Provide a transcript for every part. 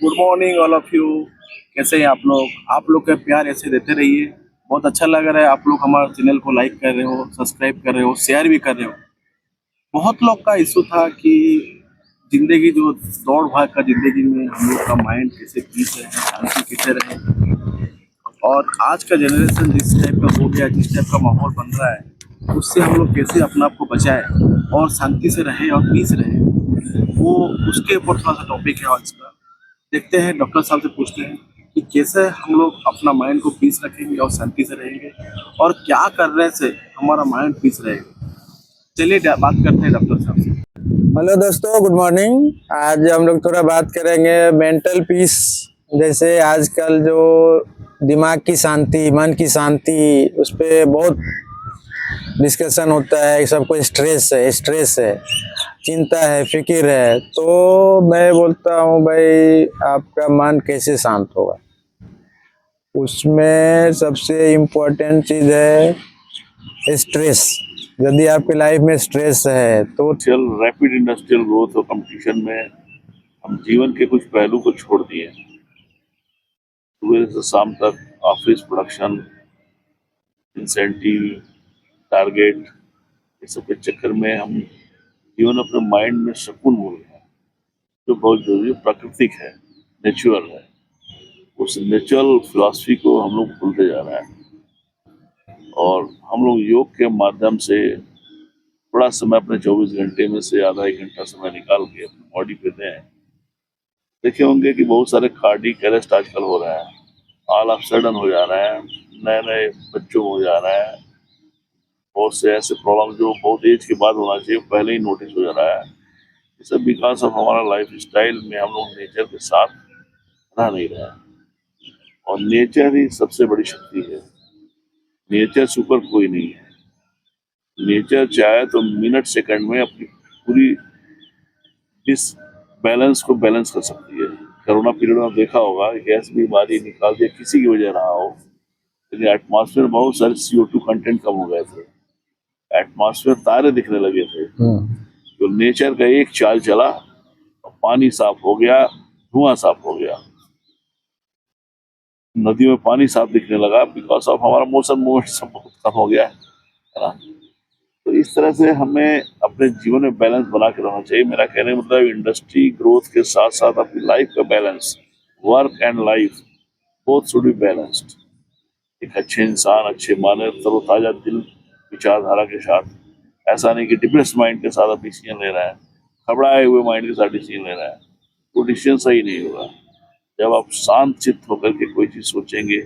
Good morning all of you. कैसे हैं आप लोग का प्यार ऐसे देते रहिए। बहुत अच्छा लग रहा है आप लोग हमारे चैनल को लाइक कर रहे हो, सब्सक्राइब कर रहे हो, शेयर भी कर रहे हो। बहुत लोग का इशू था कि जिंदगी जो दौड़ भाग का जिंदगी में हम लोग का माइंड कैसे पीस रहे हैं, शांति कैसे रहे। और आज का जनरेशन जिस टाइप का हो गया, जिस टाइप का माहौल बन रहा है, उससे हम लोग कैसे अपने आप को बचाए और शांति से रहे और पीस रहे, वो उसके ऊपर थोड़ा सा टॉपिक है आज का। देखते हैं, डॉक्टर साहब से पूछते हैं कि कैसे हम लोग अपना माइंड को पीस रखेंगे और शांति से रहेंगे और क्या करने से हमारा माइंड पीस रहेगा। चलिए बात करते हैं डॉक्टर साहब से। हेलो दोस्तों, गुड मॉर्निंग। आज हम लोग थोड़ा बात करेंगे मेंटल पीस। जैसे आजकल जो दिमाग की शांति, मन की शांति, उस पर बहुत डिस्कशन होता है। सबको स्ट्रेस है, चिंता है, फिक्र है। तो मैं बोलता हूँ भाई, आपका मन कैसे शांत होगा? उसमें सबसे इम्पोर्टेंट चीज़ है स्ट्रेस। यदि आपकी लाइफ में स्ट्रेस है तो रैपिड इंडस्ट्रियल ग्रोथ और कंपटीशन में हम जीवन के कुछ पहलू को छोड़ दिए। सुबह से शाम तक ऑफिस, प्रोडक्शन, इंसेंटिव, टारगेट, ये सब के चक्कर में हम जीवन अपने माइंड में सुकून भूल गए, जो बहुत जरूरी प्राकृतिक है, नेचुरल है। उस नेचुरल फिलॉसफी को हम लोग भूलते जा रहे हैं। और हम लोग योग के माध्यम से थोड़ा समय अपने 24 घंटे में से आधा एक घंटा समय निकाल के अपनी बॉडी पे दें। देखे होंगे कि बहुत सारे कार्डियक अरेस्ट आजकल हो रहा है, ऑल ऑफ सडन हो जा रहा है, नए नए बच्चों में हो जा रहा है। बहुत से ऐसे प्रॉब्लम जो बहुत एज के बाद होना चाहिए पहले ही नोटिस हो जा रहा है। ये सब बिकॉज ऑफ हमारा लाइफ स्टाइल में हम लोग नेचर के साथ रह नहीं रहे हैं। और नेचर ही सबसे बड़ी शक्ति है। नेचर सुपर कोई नहीं है। नेचर चाहे तो मिनट सेकंड में अपनी पूरी इस बैलेंस को बैलेंस कर सकती है। कोरोना पीरियड में देखा होगा, गैस बीमारी निकाल दिया किसी की वजह रहा हो, लेकिन एटमॉस्फेयर में बहुत सारे CO2 कंटेंट कम हो गए थे, एटमॉस्फेयर तारे दिखने लगे थे। तो नेचर का एक चाल चला, पानी साफ हो गया, धुआं साफ हो गया, नदियों में पानी साफ दिखने लगा, बिकॉज ऑफ हमारा मोशन मूवमेंट सब बहुत कम हो गया है ना। तो इस तरह से हमें अपने जीवन में बैलेंस बना के रहना चाहिए। मेरा कहने का मतलब इंडस्ट्री ग्रोथ के साथ साथ अपनी लाइफ का balance, work and life both should be balanced. एक अच्छे इंसान, अच्छे माने, तरोताजा दिल विचारधारा के साथ, ऐसा नहीं कि डिप्रेस माइंड के साथ आप डिसीजन ले रहे हैं, घबराए हुए माइंड के साथ डिसीजन ले रहे हैं, वो डिसीजन सही नहीं होगा। जब आप शांत चित्त होकर के कोई चीज़ सोचेंगे,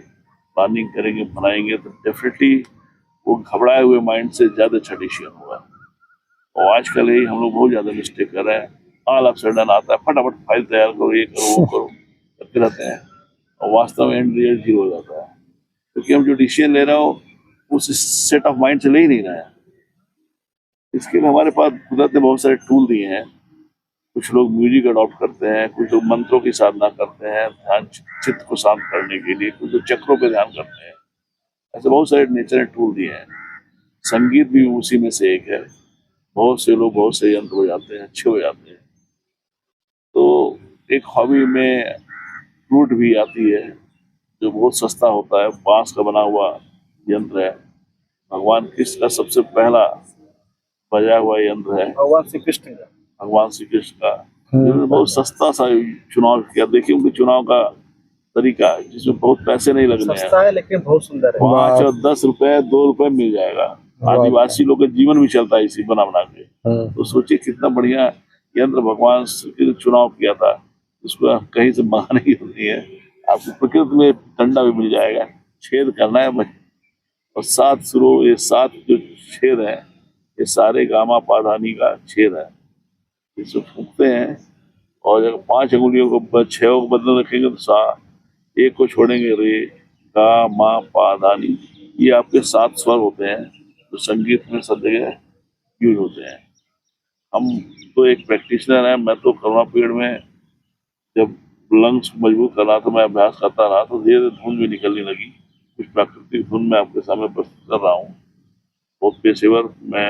प्लानिंग करेंगे, बनाएंगे, तो डेफिनेटली वो घबराए हुए माइंड से ज़्यादा अच्छा डिसीजन होगा। और आजकल ही हम लोग बहुत ज़्यादा मिस्टेक कर रहे हैं। ऑल ऑफ सडन आता है, फटाफट फाइल तैयार करो, ये करो, वो करो, करते रहते हैं, और वास्तव में एंड रिजल्ट जीरो हो जाता है, क्योंकि हम जो डिसीजन ले रहे हो उस सेट ऑफ माइंड से ले ही नहीं रहे हैं। इसके लिए हमारे पास कुदरत ने बहुत सारे टूल दिए हैं। कुछ लोग म्यूजिक अडॉप्ट करते हैं, कुछ लोग मंत्रों की साधना करते हैं ध्यान चित्त को शांत करने के लिए, कुछ लोग चक्रों पे ध्यान करते हैं। ऐसे बहुत सारे नेचर ने टूल दिए हैं। संगीत भी उसी में से एक है। बहुत से लोग बहुत से यंत्र बजाते हैं, अच्छे हो जाते हैं। तो एक हॉबी में फ्लूट भी आती है, जो बहुत सस्ता होता है, बांस का बना हुआ यंत्र है। भगवान कृष्ण का सबसे पहला बजा हुआ यंत्र है, भगवान श्री कृष्ण का। भगवान श्री कृष्ण का। उन्होंने बहुत सस्ता सा चुनाव किया। देखिए उनके चुनाव का तरीका, जिसमें बहुत पैसे नहीं लगने हैं, सस्ता है लेकिन बहुत सुंदर है। 5 और 10 रुपए, 2 रुपए मिल जाएगा। आदिवासी लोग का जीवन भी चलता है इसी बना बना के। तो सोचिए कितना बढ़िया यंत्र भगवान श्री कृष्ण चुनाव किया था। उसको कहीं से मंगाने की होती है, आपको प्रकृति में डंडा भी मिल जाएगा, छेद करना है बस। और 7 सुरों, ये 7 जो छेद है, ये सारे गामा पाधानी का छेद है। इसको फूकते हैं, और जब 5 अंगुलियों को 6 को बदल रखेंगे तो सा, एक को छोड़ेंगे रे, गा, मा, पा, धा, नी। ये आपके 7 स्वर होते हैं जो संगीत में सब जगह यूज होते हैं। हम तो एक प्रैक्टिशनर हैं। मैं तो कोरोना पीरियड में जब लंग्स मजबूत कर रहा था, मैं अभ्यास करता रहा, तो धीरे धीरे धुन भी निकलने लगी। कुछ प्राकृतिक धुन मैं आपके सामने प्रस्तुत कर रहा हूँ। बहुत पेशेवर मैं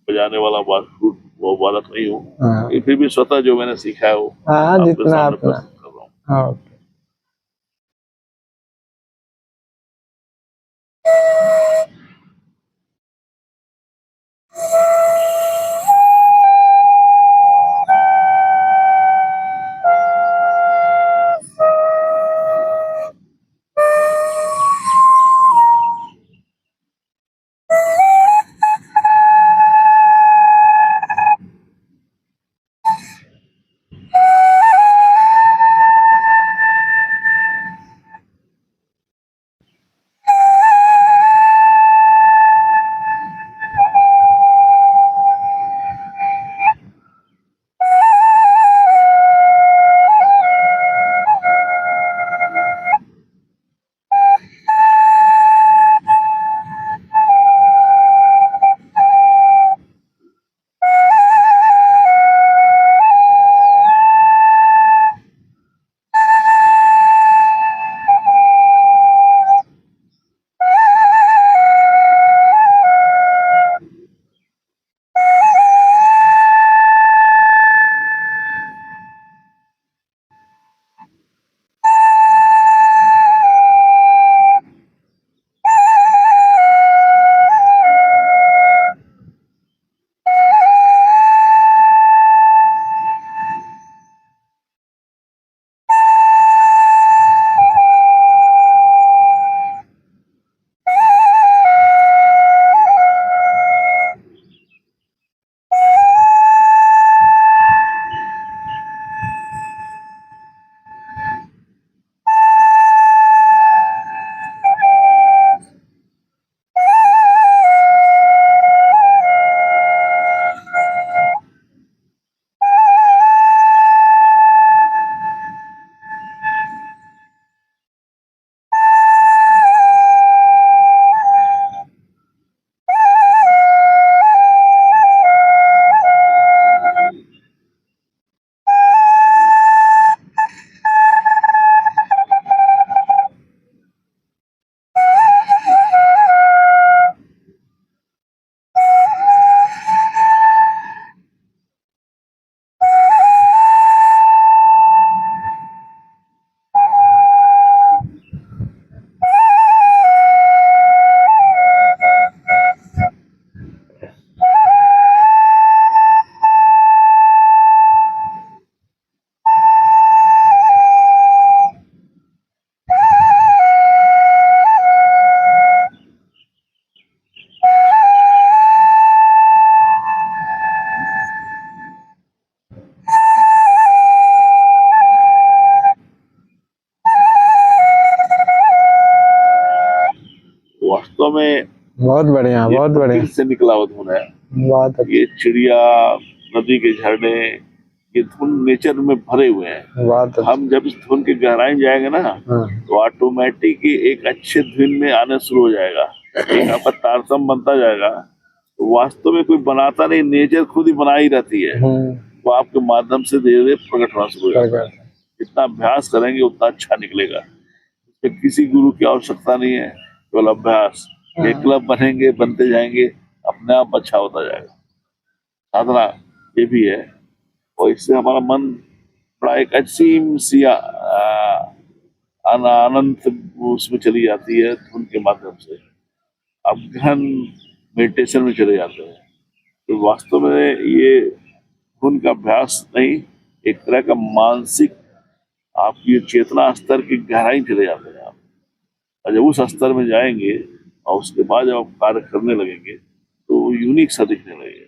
बजाने वाला वो वादक नहीं हूँ, फिर भी स्वतः जो मैंने सीखा है वो आपके सामने प्रस्तुत कर रहा हूँ। ओके। वास्तव में बहुत बढ़िया, ये बहुत बढ़िया, प्रकृति से निकला हुआ धुन है। बहुत अच्छा, ये चिड़िया, नदी के झरने, ये धुन नेचर में भरे हुए हैं। बहुत अच्छा। हम जब इस धुन की गहराई में जाएंगे ना, हाँ, तो ऑटोमेटिक एक अच्छे धुन में आने शुरू हो जाएगा, एक आपका तारतम बनता जाएगा। तो वास्तव में कोई बनाता नहीं, नेचर खुद ही बनाई रहती है, वो आपके माध्यम से धीरे धीरे प्रकट होना शुरू हो जाएगा। जितना अभ्यास करेंगे उतना अच्छा निकलेगा। इसमें किसी गुरु की आवश्यकता नहीं है, केवल अभ्यास। एक क्लब बनेंगे, बनते जाएंगे, अपने आप अच्छा होता जाएगा। साधना ये भी है, और इससे हमारा मन बड़ा एक असीम सी अनंत उसमें चली जाती है। धुन के माध्यम से आप गहन मेडिटेशन में चले जाते हैं। तो वास्तव में ये धुन का अभ्यास नहीं, एक तरह का मानसिक आपकी चेतना स्तर की गहराई चले जाते हैं आप। और जब उस स्तर में जाएंगे और उसके बाद जब आप कार्य करने लगेंगे तो यूनिक सा दिखने लगेगा।